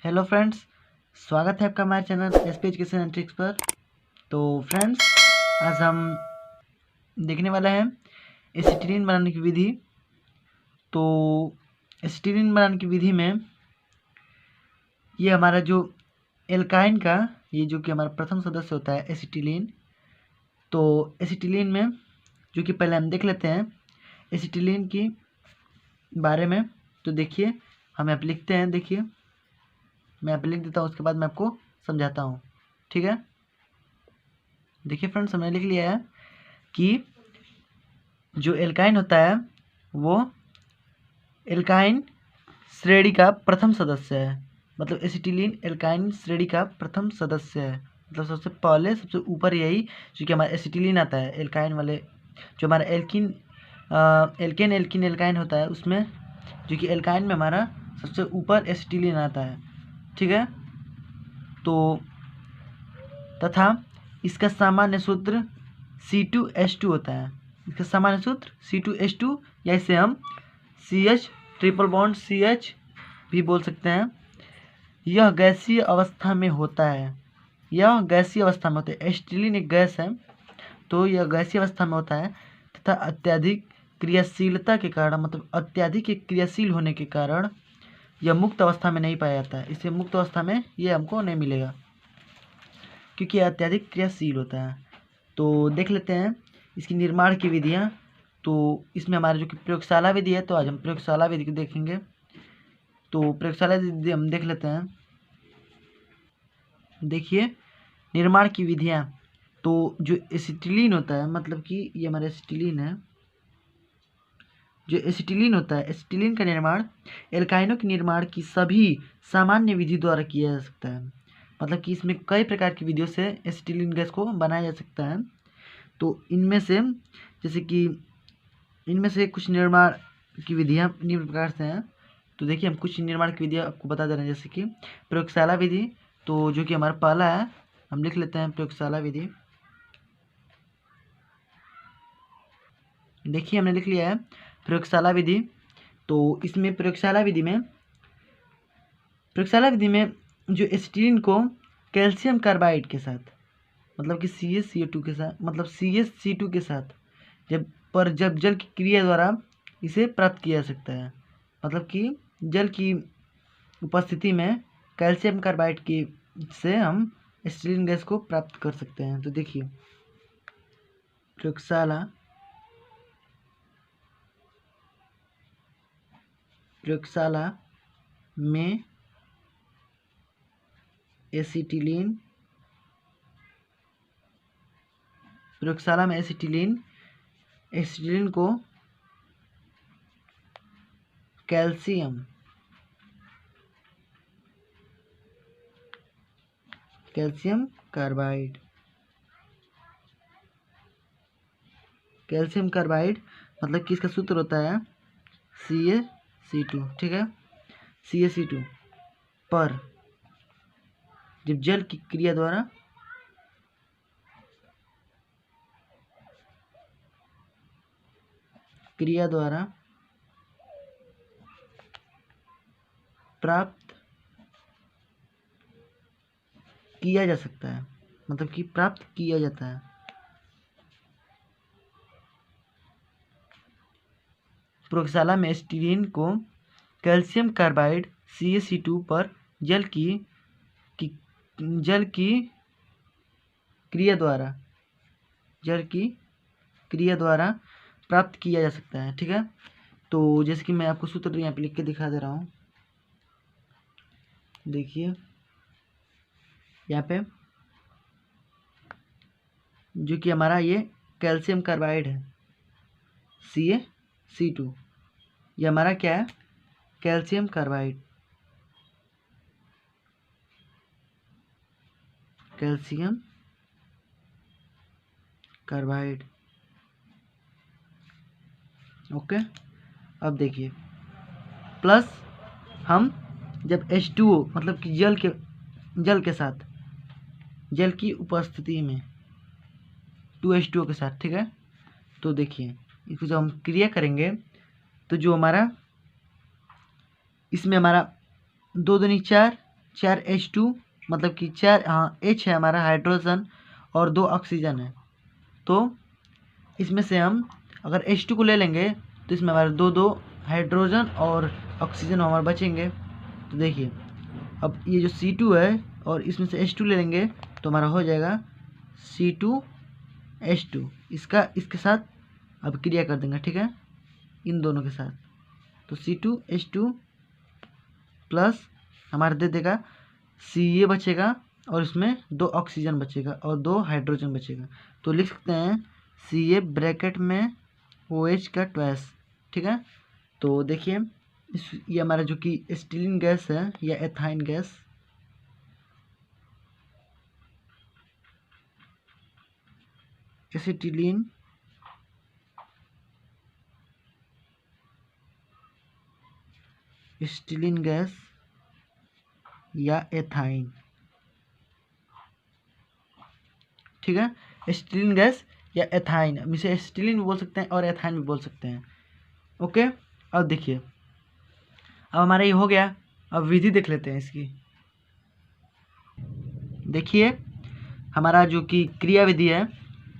Hello friends, स्वागत है आपका हमारे channel SP education and tricks पर। तो फ्रेंड्स, आज हम देखने वाला है एसिटिलीन बनाने की विधि। तो एसिटिलीन बनाने की विधि में ये हमारा जो एल्काइन का ये जो कि हमारा प्रथम सदस्य होता है एसिटिलीन। तो एसिटिलीन में जो कि पहले हम देख लेते हैं एसिटिलीन की बारे में। तो देखिए, हम यहाँ पे लिखते हैं। देखिए, मैं यहाँ पे लिख देता हूँ, उसके बाद मैं आपको समझाता हूँ। ठीक है, देखिए फ्रेंड्स, हमने लिख लिया है कि जो एल्काइन होता है वो एल्काइन श्रेणी का प्रथम सदस्य है। मतलब एसिटिलीन एल्काइन श्रेणी का प्रथम सदस्य है। मतलब सबसे पहले सबसे ऊपर यही जो कि हमारा एसिटिलीन आता है एल्काइन वाले, जो हमारा एल्केन एल्काइन होता है उसमें, जो कि एल्काइन में हमारा सबसे ऊपर एसिटिलीन आता है। ठीक है, तो तथा इसका सामान्य सूत्र C2H2 होता है। इसका सामान्य सूत्र C2H2, या इसे हम CH ट्रिपल बॉन्ड CH भी बोल सकते हैं। यह गैसीय अवस्था में होता है। यह गैसीय अवस्था में होता है। एसिटिलीन एक गैस है, तो यह गैसीय अवस्था में होता है तथा अत्यधिक क्रियाशीलता के कारण, मतलब अत्यधिक क्रियाशील होने के कारण यह मुक्त अवस्था में नहीं पाया जाता है। इसे मुक्त अवस्था में ये हमको नहीं मिलेगा क्योंकि यह अत्यधिक क्रियाशील होता है। तो देख लेते हैं इसकी निर्माण की विधियाँ। तो इसमें हमारे जो कि प्रयोगशाला विधि है, तो आज हम प्रयोगशाला विधि को देखेंगे। तो प्रयोगशाला विधि हम देख लेते हैं। देखिए, निर्माण की विधियाँ। तो जो एसिटिलीन होता है, मतलब कि ये हमारा एसिटिलीन है। जो एसिटिलीन होता है, एसिटिलीन का निर्माण एल्काइनों के निर्माण की सभी सामान्य विधि द्वारा किया जा सकता है। मतलब कि इसमें कई प्रकार की विधियों से एसिटिलीन गैस को बनाया जा सकता है। तो इनमें से जैसे कि इनमें से कुछ निर्माण की विधियाँ निम्न प्रकार से हैं। तो देखिए, हम कुछ निर्माण की विधियाँ आपको बता दे रहे हैं, जैसे कि प्रयोगशाला विधि। तो जो कि हमारा पहला है, हम लिख लेते हैं प्रयोगशाला विधि। देखिए, हमने लिख लिया है प्रयोगशाला विधि। तो इसमें प्रयोगशाला विधि में जो एसिटिलीन को कैल्शियम कार्बाइड के साथ, मतलब कि CaCO2 के साथ, मतलब CaC2 के साथ जब जल की क्रिया द्वारा इसे प्राप्त किया जा सकता है। मतलब कि जल की उपस्थिति में कैल्शियम कार्बाइड की से हम एसिटिलीन गैस को प्राप्त कर सकते हैं। तो देखिए, प्रयोगशाला में एसिटिलीन एसिटिलीन को कैल्शियम कार्बाइड, मतलब कि इसका सूत्र होता है CaC2। ठीक है, CaC2 पर जब जल की क्रिया द्वारा प्राप्त किया जा सकता है, मतलब कि प्राप्त किया जाता है। प्रयोगशाला में एसिटिलीन को कैल्शियम कार्बाइड CaC2 पर जल की क्रिया द्वारा प्राप्त किया जा सकता है। ठीक है, तो जैसे कि मैं आपको सूत्र यहाँ पे लिख के दिखा दे रहा हूँ। देखिए, यहाँ पे जो कि हमारा ये कैल्शियम कार्बाइड है CaC2, ये हमारा क्या है, कैल्शियम कार्बाइड। ओके, अब देखिए, प्लस हम जब H2O, मतलब कि जल के साथ, जल की उपस्थिति में 2H2O के साथ, ठीक है, तो देखिए इसको जब हम क्रिया करेंगे तो जो हमारा इसमें हमारा 2 दूनी 4 4H2 मतलब कि 4 H है हमारा हाइड्रोजन और 2 ऑक्सीजन है। तो इसमें से हम अगर H2 को ले लेंगे तो इसमें हमारे 2 हाइड्रोजन और ऑक्सीजन हमारे बचेंगे। तो देखिए अब ये जो C2 है और इसमें से H2 ले लेंगे तो हमारा हो जाएगा C2H2। इसके साथ अब क्रिया कर देंगे, ठीक है, इन दोनों के साथ। तो C2H2 प्लस हमारा दे देगा Ca बचेगा और इसमें 2 ऑक्सीजन बचेगा और 2 हाइड्रोजन बचेगा। तो लिख सकते हैं Ca ब्रैकेट में OH का ट्वाइस, ठीक है। तो देखिए ये हमारा जो कि एसिटिलीन गैस है या एथाइन गैस, एसिटिलीन गैस या एथाइन, ठीक है, एसिटिलीन गैस या एथाइन। हम इसे एसिटिलीन भी बोल सकते हैं और एथाइन भी बोल सकते हैं। ओके, अब देखिए अब हमारा ये हो गया। अब विधि देख लेते हैं इसकी। देखिए हमारा जो कि क्रिया विधि है,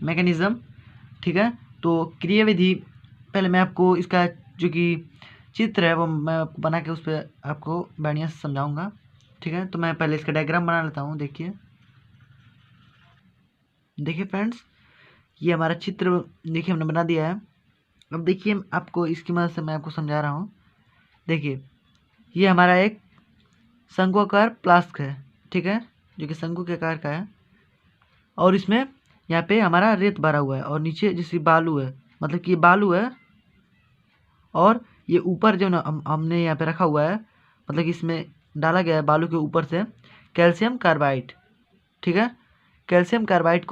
मैकेनिज्म, ठीक है। तो क्रिया विधि पहले मैं आपको इसका जो कि चित्र है वो मैं बना के उस पर आपको बढ़िया से समझाऊंगा, ठीक है। तो मैं पहले इसका डायग्राम बना लेता हूँ। देखिए फ्रेंड्स, ये हमारा चित्र देखिए हमने बना दिया है। अब देखिए आपको इसकी मदद से मैं आपको समझा रहा हूँ। देखिए ये हमारा एक शंक्वाकार फ्लास्क है, ठीक है, जो कि शंकु के आकार का है और इसमें यहाँ पे हमारा रेत भरा हुआ है और नीचे जैसे बालू है, मतलब कि ये बालू है और ये ऊपर जो ना हमने यहाँ पे रखा हुआ है, मतलब कि इसमें डाला गया है बालू के ऊपर से कैल्शियम कार्बाइड, ठीक है। कैल्शियम कार्बाइड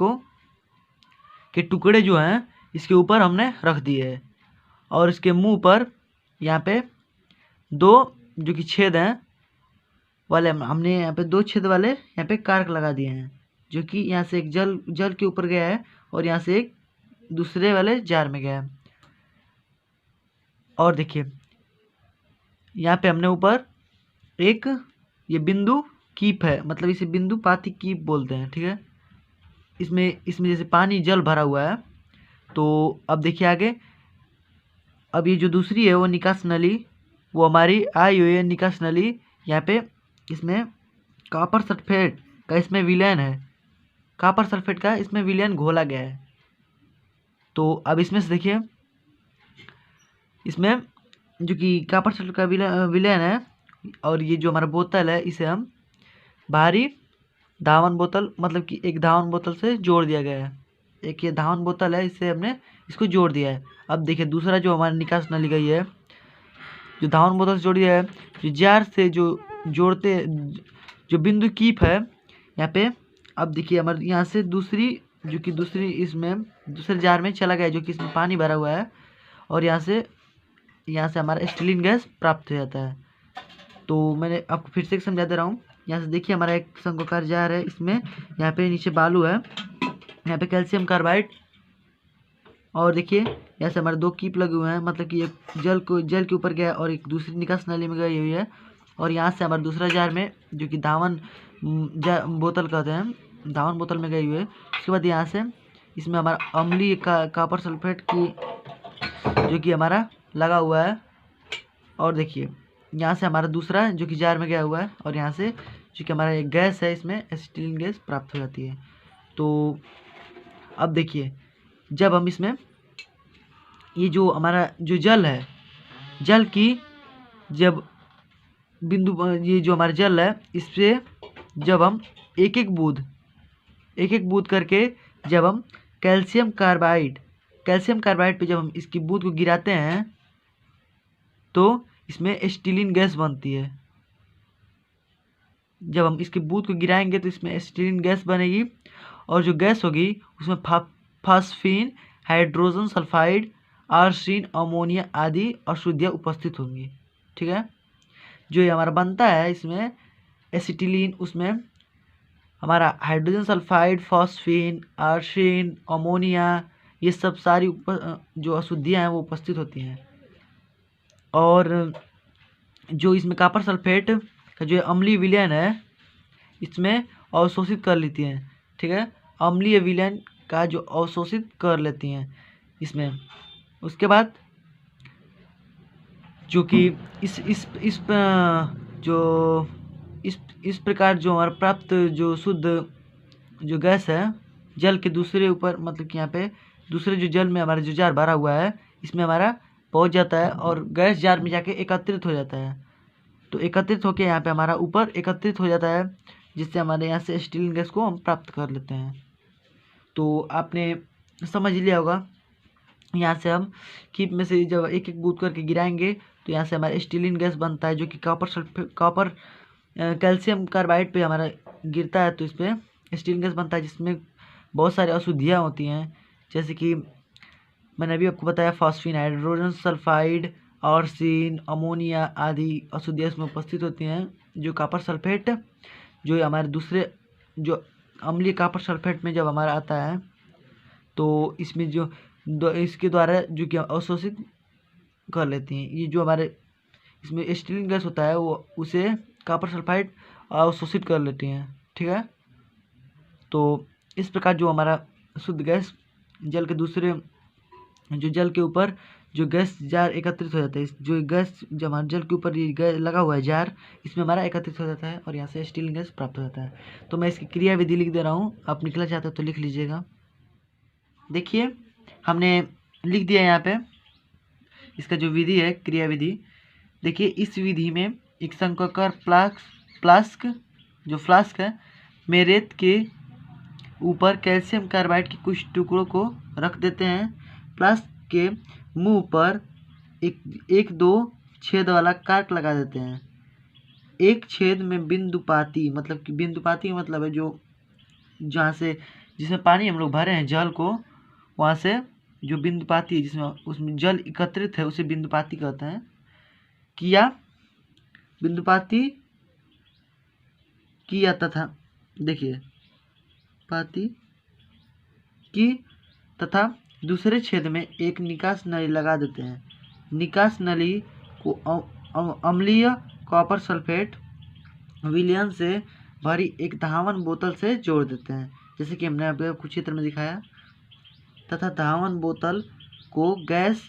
के टुकड़े जो हैं इसके ऊपर हमने रख दिए हैं और इसके मुंह पर यहाँ पे 2 जो कि छेद हैं वाले हमने यहाँ पे 2 छेद वाले यहाँ पे कारक लगा दिए हैं, जो कि यहाँ से एक जल के ऊपर गया है और यहाँ से एक दूसरे वाले जार में गया है। और देखिए यहाँ पे हमने ऊपर एक ये बिंदु कीप है, मतलब इसे बिंदु पाती कीप बोलते हैं, ठीक है। इसमें जैसे पानी जल भरा हुआ है। तो अब देखिए आगे, अब ये जो दूसरी है वो निकास नली, वो हमारी आई हुई है निकास नली। यहाँ पे इसमें कॉपर सल्फेट का इसमें विलयन है, कॉपर सल्फेट का इसमें विलयन घोला गया है। तो अब इसमें से देखिए इसमें जो कि कॉपर सल्फेट का विलयन है और ये जो हमारा बोतल है इसे हम बाहरी धावन बोतल, मतलब कि एक धावन बोतल से जोड़ दिया गया है। एक ये धावन बोतल है, इससे हमने इसको जोड़ दिया है। अब देखिए दूसरा जो हमारी निकास नली गई है, जो धावन बोतल से जोड़ दिया है, जो जार से जो जोड़ते जो बिंदु कीप है यहाँ पे। अब देखिए हमारे यहाँ से दूसरी इसमें दूसरे जार में चला गया, जो कि इसमें पानी भरा हुआ है और यहाँ से हमारा एसिटिलीन गैस प्राप्त हो जाता है। तो मैंने आपको फिर से समझा दे रहा हूँ। यहाँ से देखिए हमारा एक शंक्वाकार जार है, इसमें यहाँ पे नीचे बालू है, यहाँ पे कैल्शियम कार्बाइड और देखिए यहाँ से हमारे 2 कीप लगे हुए हैं, मतलब कि एक जल के ऊपर गया और एक दूसरी निकास नली में गई हुई है। और यहाँ से हमारे दूसरा जार में जो कि धावन बोतल कहते हैं, धावन बोतल में गई हुई है। उसके बाद यहाँ से इसमें हमारा अम्लीय कॉपर सल्फेट की जो कि हमारा लगा हुआ है। और देखिए यहाँ से हमारा दूसरा जो कि जार में गया हुआ है और यहाँ से जो कि हमारा एक गैस है, इसमें एसिटिलीन गैस प्राप्त हो जाती है। तो अब देखिए जब हम इसमें ये जो हमारा जो जल है, जल की जब बिंदु ये जो हमारा जल है, इससे जब हम एक एक बूंद करके जब हम कैल्शियम कार्बाइड पे जब हम इसकी बूंद को गिराते हैं तो इसमें एसिटिलीन गैस बनती है। जब हम इसकी बूंद को गिराएंगे तो इसमें एसिटिलीन गैस बनेगी और जो गैस होगी उसमें phosphine, hydrogen sulphide, arsine, ammonia आदि अशुद्धियाँ उपस्थित होंगी, ठीक है। जो ये हमारा बनता है इसमें एसिटिलीन, उसमें हमारा hydrogen sulphide, phosphine, arsine, ammonia, ये सब सारी जो अशुद्धियाँ हैं वो उपस्थित होती हैं। और जो इसमें कॉपर सल्फेट का जो अम्लीय विलयन है इसमें अवशोषित कर लेती हैं, ठीक है, अम्लीय विलयन का जो अवशोषित कर लेती हैं इसमें। उसके बाद जो कि इस प्रकार जो हमारा प्राप्त जो शुद्ध जो गैस है जल के दूसरे ऊपर, मतलब कि यहाँ पे दूसरे जो जल में हमारा जो जार भरा हुआ है इसमें हमारा पहुँच जाता है और गैस जार में जाके एकत्रित हो जाता है। तो एकत्रित होकर यहाँ पे हमारा ऊपर एकत्रित हो जाता है, जिससे हमारे यहाँ से स्टील गैस को हम प्राप्त कर लेते हैं। तो आपने समझ लिया होगा। यहाँ से हम कीप में से जब एक एक बूथ करके गिराएंगे तो यहाँ से हमारा स्टीलिन गैस बनता है, जो कि कॉपर कैल्शियम कार्बाइड पे हमारा गिरता है तो इस पर स्टीलिन गैस बनता है, जिसमें बहुत सारी अशुद्धियाँ होती हैं, जैसे कि मैंने अभी आपको बताया फॉस्फीन, हाइड्रोजन सल्फाइड, ऑर्सिन, अमोनिया आदि अशुद्धियाँ इसमें उपस्थित होती हैं। जो कॉपर सल्फेट जो हमारे दूसरे जो अम्लीय कॉपर सल्फेट में जब हमारा आता है तो इसमें जो इसके द्वारा जो कि अवशोषित कर लेती हैं। ये जो हमारे इसमें स्टीलिन गैस होता है वो उसे कॉपर सल्फाइड अवशोषित कर लेती हैं, ठीक है। तो इस प्रकार जो हमारा शुद्ध गैस जल के दूसरे जो जल के ऊपर जो गैस जार एकत्रित हो जाता है, जो गैस जो हमारे जल के ऊपर ये गैस लगा हुआ है जार, इसमें हमारा एकत्रित हो जाता है और यहाँ से स्टीलिन गैस प्राप्त हो जाता है। तो मैं इसकी क्रिया विधि लिख दे रहा हूँ, आप लिखना चाहते हो तो लिख लीजिएगा। देखिए हमने लिख दिया यहाँ पे इसका जो विधि है क्रिया विधि। देखिए इस विधि में एक शंक्वाकार फ्लास्क है में रेत के ऊपर कैल्शियम कार्बाइड के कुछ टुकड़ों को रख देते हैं। फ्लास्क के मुंह पर एक दो छेद वाला कार्क लगा देते हैं। एक छेद में बिंदुपाती, मतलब कि बिंदुपाती का मतलब है जो जहाँ से जिसमें पानी हम लोग भरे हैं जल को, वहाँ से जो बिंदुपाती जिसमें उसमें जल एकत्रित है उसे बिंदुपाती कहते हैं। बिंदुपाती किया तथा देखिए पाती की तथा दूसरे छेद में एक निकास नली लगा देते हैं। निकास नली को अम्लीय कॉपर सल्फेट विलयन से भरी एक धावन बोतल से जोड़ देते हैं, जैसे कि हमने आपको चित्र में दिखाया, तथा धावन बोतल को गैस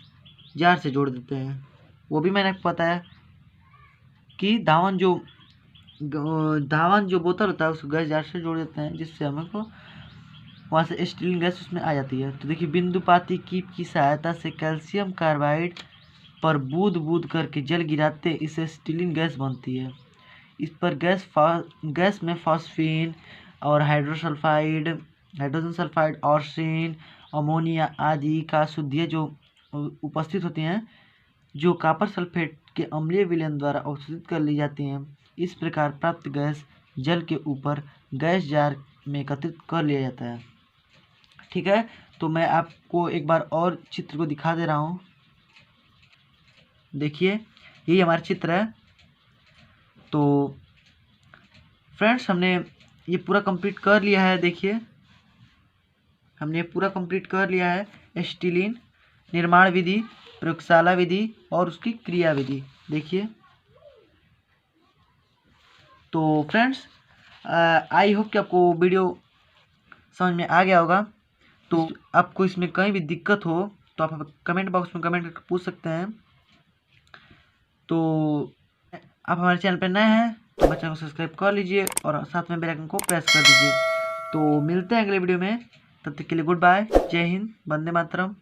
जार से जोड़ देते हैं। वो भी मैंने आपको बताया कि धावन जो बोतल होता है उसको गैस जार से जोड़ देते हैं, जिससे हमें को वहाँ से स्टीलिन गैस उसमें आ जाती है। तो देखिए बिंदुपाती कीप की सहायता से कैल्शियम कार्बाइड पर बूंद बूंद करके जल गिराते इससे स्टीलिन गैस बनती है। इस पर गैस में फॉस्फीन और हाइड्रोजन सल्फाइड, ऑर्सिन, अमोनिया आदि का अशुद्धियाँ जो उपस्थित होती हैं, जो कॉपर सल्फेट के अम्लीय विलयन द्वारा अवशोषित कर ली जाती हैं। इस प्रकार प्राप्त गैस जल के ऊपर गैस जार में एकत्रित कर लिया जाता है, ठीक है। तो मैं आपको एक बार और चित्र को दिखा दे रहा हूँ। देखिए यही हमारा चित्र है। तो फ्रेंड्स हमने ये पूरा कंप्लीट कर लिया है। देखिए हमने पूरा कंप्लीट कर लिया है स्टीलिन निर्माण विधि, प्रयोगशाला विधि और उसकी क्रिया विधि। देखिए तो फ्रेंड्स आई होप कि आपको वीडियो समझ में आ गया होगा। तो आपको इसमें कहीं भी दिक्कत हो तो आप कमेंट बॉक्स में कमेंट करके पूछ सकते हैं। तो आप हमारे चैनल पर नए हैं तो चैनल को सब्सक्राइब कर लीजिए और साथ में बेल आइकन को प्रेस कर दीजिए। तो मिलते हैं अगले वीडियो में, तब तक के लिए गुड बाय, जय हिंद, वंदे मातरम।